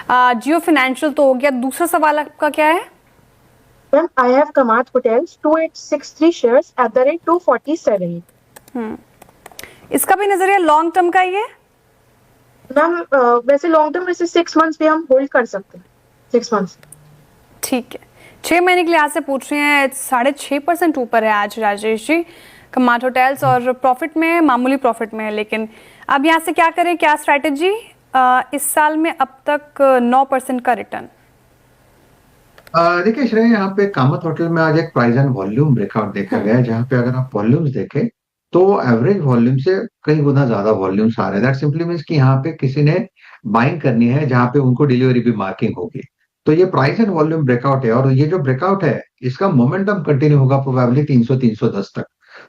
जियो financial तो हो गया, दूसरा सवाल आपका क्या है? मैम आई हैव कमात hotels 2863 shares at the rate 247। इसका भी नजरिया लॉन्ग टर्म का ही है? मैम वैसे लॉन्ग टर्म वैसे 6 मंथ्स भी हम होल्ड कर सकते हैं, 6 मंथ्स। ठीक है, 6 महीने के लिहाज से पूछ रहे हैं, 6.5% ऊपर है आज राजेश जी कमात होटल्स, और प्रॉफिट में है, मामूली प्रॉफिट में है। लेकिन अब यहाँ से क्या करें, क्या स्ट्रैटेजी? इस साल में अब तक 9% का रिटर्न। देखिए श्रेय, यहाँ पे कामत होटल में आज एक प्राइस एंड वॉल्यूम ब्रेकआउट देखा गया है, जहाँ पे अगर आप वॉल्यूम्स देखें तो एवरेज वॉल्यूम से कई गुना ज्यादा वॉल्यूम्स आ रहे हैं। दैट सिंपली मीन्स कि यहाँ पे किसी ने बाइंग करनी है जहाँ पे उनको डिलीवरी भी मार्किंग होगी। तो ये प्राइस एंड वॉल्यूम ब्रेकआउट है, और ये जो ब्रेकआउट है इसका मोमेंटम कंटिन्यू होगा प्रोबेबली 300-310 तक।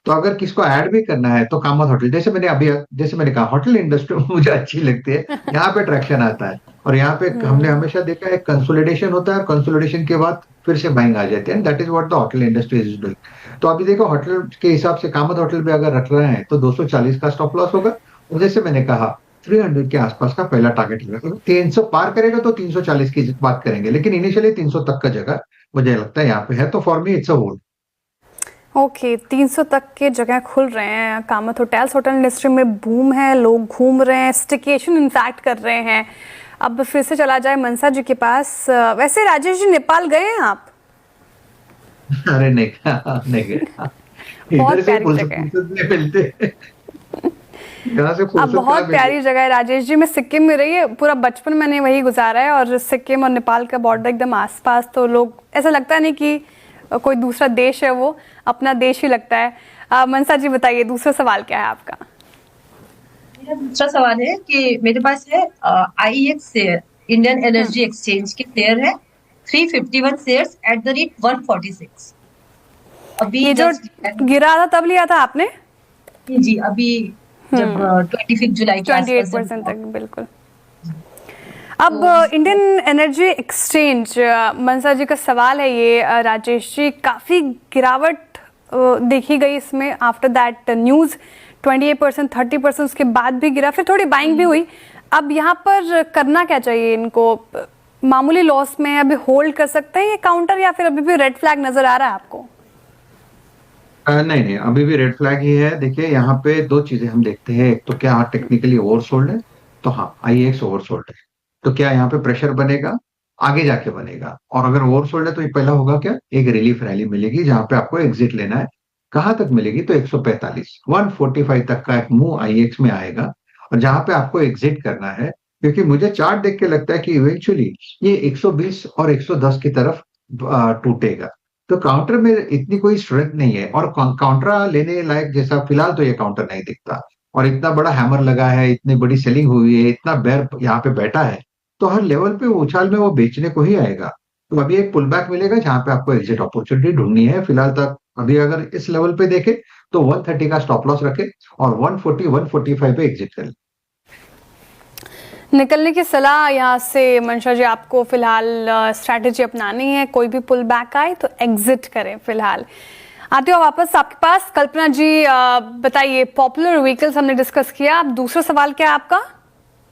तो अगर किसको ऐड भी करना है तो कामत होटल, जैसे मैंने कहा होटल इंडस्ट्री मुझे अच्छी लगती है, यहाँ पे ट्रैक्शन आता है। और यहाँ पे हमने हमेशा देखा है कंसोलिडेशन होता है, और कंसोलिडेशन के बाद फिर से बाइंग आ जाते हैं। That is what the hotel industry is doing. तो अभी देखो होटल के हिसाब से कामत होटल पे अगर रख रहे हैं तो 240 का स्टॉप लॉस होगा, और जैसे मैंने कहा 300 के आसपास का पहला टारगेट होगा। 300 पार करेगा तो 340 की बात करेंगे, लेकिन इनिशियली 300 तक का जगह मुझे लगता है यहाँ पे है। तो for me it's a hold. Okay, 300 तक के जगह खुल रहे हैं कामत होटल्स। होटल इंडस्ट्री में बूम है, लोग घूम रहे हैं, स्टिकेशन इनफैक्ट कर रहे हैं। अब फिर से चला जाए मनसा जी के पास। वैसे राजेश जी, नेपाल गए हैं आप? अरे नहीं नहीं गया। बहुत इधर से प्यारी फुर्सत जगह है। फुर्सत नहीं मिलते, यहाँ से अब फुर्सत बहुत कहाँ प्यारी मिलती। जगह है राजेश जी। मैं सिक्किम में रही है, पूरा बचपन मैंने वही गुजारा है, और सिक्किम और नेपाल का बॉर्डर एकदम आसपास, तो लोग ऐसा लगता नहीं कि कोई दूसरा देश है, वो अपना देश ही लगता है। मनसा जी बताइए, दूसरा सवाल क्या है आपका? मेरा दूसरा सवाल है कि मेरे पास है IEX share, Indian energy exchange के शेयर है 351 शेयर्स एट द रेट 146। अभी ये जो गिरा था तब लिया था आपने? जी अभी जब 25 जुलाई के आसपास 28% तक, बिल्कुल। अब इंडियन एनर्जी एक्सचेंज, मनसा जी का सवाल है ये राजेश जी, काफी गिरावट देखी गई इसमें। आफ्टर दैट न्यूज 28%, 30% उसके बाद भी गिरा, फिर थोड़ी बाइंग भी हुई। अब यहाँ पर करना क्या चाहिए इनको? मामूली लॉस में अभी होल्ड कर सकते हैं ये काउंटर, या फिर अभी भी रेड फ्लैग नजर आ रहा है आपको? नहीं नहीं, अभी भी रेड फ्लैग ही है। देखिए यहाँ पे दो चीजें हम देखते हैं, एक तो क्या टेक्निकली ओवरसोल्ड है, तो हाँ IEX ओवरसोल्ड है। तो क्या यहाँ पे प्रेशर बनेगा? आगे जाके बनेगा। और अगर ओवरसोल्ड है तो ये पहला होगा क्या, एक रिलीफ रैली मिलेगी जहां पे आपको एग्जिट लेना है। कहां तक मिलेगी? तो 145 145 तक का एक मूव IEX में आएगा, और जहां पे आपको एग्जिट करना है। क्योंकि मुझे चार्ट देख के लगता है कि इवेंचुअली ये 120 और 110 की तरफ टूटेगा। तो काउंटर में इतनी कोई स्ट्रेंथ नहीं है, और काउंटर लेने लायक जैसा फिलहाल तो ये काउंटर नहीं दिखता। और इतना बड़ा हैमर लगा है, इतनी बड़ी सेलिंग हुई है, इतना बेयर यहाँ पे बैठा है, तो हर लेवल पे उछाल में वो बेचने को ही आएगा। तो अभी एक पुल बैक मिलेगा जहां पे आपको एग्जिट अपॉर्चुनिटी ढूंढनी है। फिलहाल तक अभी अगर इस लेवल पे देखे तो 130 का स्टॉप लॉस रखे, और 140 145 पे एग्जिट करें। निकलने की सलाह यहाँ से मंशा जी आपको फिलहाल स्ट्रैटेजी अपनानी है, कोई भी पुल बैक आए तो एग्जिट करें फिलहाल। आती हूँ वापस आपके पास। कल्पना जी बताइए, पॉपुलर व्हीकल्स हमने डिस्कस किया, अब दूसरा सवाल क्या है आपका?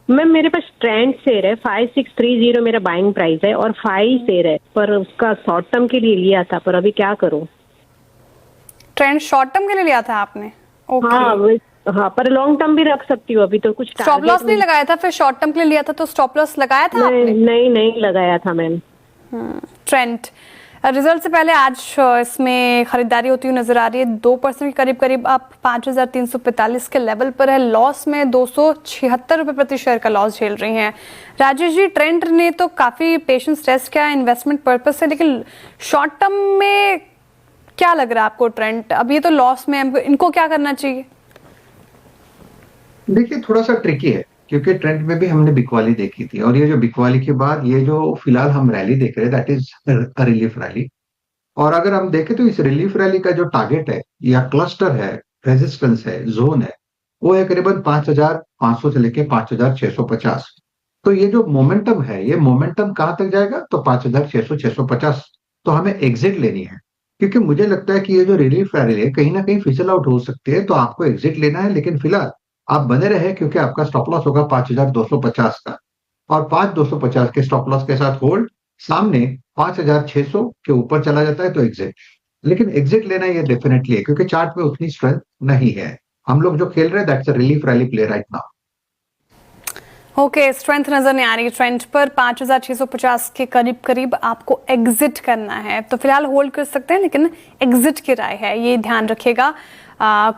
मैम मेरे पास ट्रेंड शेयर है 5630 मेरा बाइंग प्राइस है, और 5 शेयर है, पर उसका शॉर्ट टर्म के लिए लिया था, पर अभी क्या करूं? ट्रेंड शॉर्ट टर्म के लिए लिया था आपने? ओके। हाँ, पर लॉन्ग टर्म भी रख सकती हूँ अभी तो। कुछ स्टॉप लॉस नहीं लगाया था? फिर शॉर्ट टर्म के लिए लिया था तो स्टॉप लॉस लगाया था आपने? नहीं लगाया था मैम। ट्रेंड रिजल्ट से पहले आज इसमें खरीदारी होती हुई नजर आ रही है, 2% के करीब आप 5345 के लेवल पर है। लॉस में 276 रुपए प्रति शेयर का लॉस झेल रही हैं। राजेश जी, ट्रेंड ने तो काफी पेशेंस टेस्ट किया इन्वेस्टमेंट पर्पज से, लेकिन शॉर्ट टर्म में क्या लग रहा है आपको? ट्रेंड अभी ये तो लॉस में, इनको क्या करना चाहिए? देखिए थोड़ा सा ट्रिकी है, क्योंकि ट्रेंड में भी हमने बिकवाली देखी थी, और ये जो बिकवाली के बाद ये जो फिलहाल हम रैली देख रहे हैं दैट इज रिलीफ रैली। और अगर हम देखें तो इस रिलीफ रैली का जो टारगेट है या क्लस्टर है, रेजिस्टेंस है, जोन है, वो है करीबन 5500 से लेके 5650। तो ये जो मोमेंटम है, ये मोमेंटम कहां तक जाएगा? तो 5600 650। तो हमें एग्जिट लेनी है, क्योंकि मुझे लगता है कि ये जो रिलीफ रैली है कहीं ना कहीं फिसल आउट हो सकती है, तो आपको एग्जिट लेना है। लेकिन फिलहाल आप बने रहे, क्योंकि आपका स्टॉप लॉस होगा 5250 का। और 5250 के स्टॉप लॉस के साथ होल्ड, सामने 5600 के ऊपर चला जाता है तो एग्जिट। लेकिन एग्जिट लेना ये डेफिनेटली है क्योंकि चार्ट में उतनी स्ट्रेंथ नहीं है। हम लोग जो खेल रहे हैं that's a relief rally play right now. Okay, strength नजर नहीं आ रही ट्रेंड पर। 5650 के करीब करीब आपको एग्जिट करना है, तो फिलहाल होल्ड कर सकते हैं लेकिन एग्जिट की राय है, ये ध्यान रखिएगा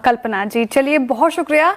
कल्पना जी। चलिए, बहुत शुक्रिया।